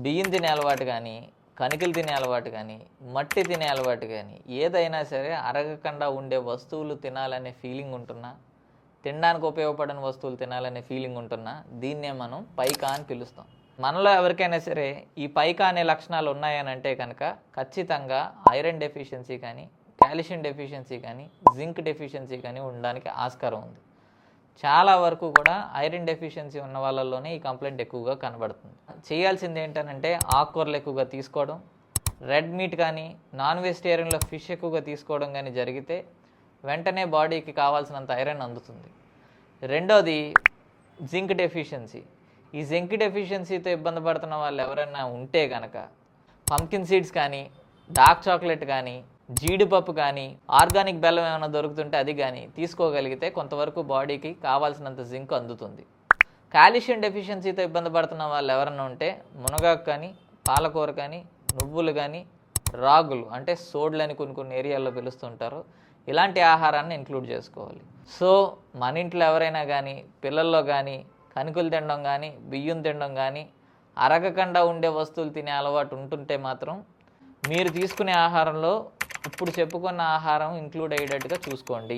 బియ్యం తినే అలవాటు కానీ, కణికలు తినే అలవాటు కానీ, మట్టి తినే అలవాటు కానీ, ఏదైనా సరే అరగకుండా ఉండే వస్తువులు తినాలనే ఫీలింగ్ ఉంటున్నా, తినడానికి ఉపయోగపడని వస్తువులు తినాలనే ఫీలింగ్ ఉంటున్నా దీన్నే మనం పైకా అని పిలుస్తాం. మనలో ఎవరికైనా సరే ఈ పైకా అనే లక్షణాలు ఉన్నాయని అంటే కనుక ఖచ్చితంగా ఐరన్ డెఫిషియన్సీ కానీ, కాల్షియం డెఫిషియన్సీ కానీ, జింక్ డెఫిషియన్సీ కానీ ఉండడానికి ఆస్కారం ఉంది. చాలా వరకు కూడా ఐరన్ డెఫిషియన్సీ ఉన్న వాళ్ళలోనే ఈ కంప్లైంట్ ఎక్కువగా కనబడుతుంది. చేయాల్సింది ఏంటనంటే ఆకుకూరలు ఎక్కువగా తీసుకోవడం, రెడ్ మీట్ కానీ నాన్ వెజిటేరియన్లో ఫిష్ ఎక్కువగా తీసుకోవడం కానీ జరిగితే వెంటనే బాడీకి కావాల్సినంత ఐరన్ అందుతుంది. రెండోది జింక్ డెఫిషియన్సీ. ఈ జింక్ డెఫిషియన్సీతో ఇబ్బంది పడుతున్న వాళ్ళు ఎవరైనా ఉంటే కనుక పంకిన్ సీడ్స్ కానీ, డార్క్ చాక్లెట్ కానీ, జీడిపప్పు కానీ, ఆర్గానిక్ బెల్లం ఏమైనా దొరుకుతుంటే అది కానీ తీసుకోగలిగితే కొంతవరకు బాడీకి కావాల్సినంత జింక్ అందుతుంది. కాల్షియం డెఫిషియన్సీతో ఇబ్బంది పడుతున్న వాళ్ళు ఎవరైనా ఉంటే మునగాకు కానీ, పాలకూర కానీ, నువ్వులు కానీ, రాగులు అంటే సోడ్లు అని కొన్ని ఏరియాల్లో పిలుస్తుంటారు, ఇలాంటి ఆహారాన్ని ఇంక్లూడ్ చేసుకోవాలి. సో మన ఇంట్లో ఎవరైనా కానీ పిల్లల్లో కానీ కణికలు తినడం కానీ, బియ్యం తినడం కానీ, అరగకుండా ఉండే వస్తువులు తినే అలవాటు ఉంటుంటే మాత్రం మీరు తీసుకునే ఆహారంలో ఇప్పుడు చెప్పుకున్న ఆహారం ఇంక్లూడ్ అయ్యేటట్టుగా చూసుకోండి.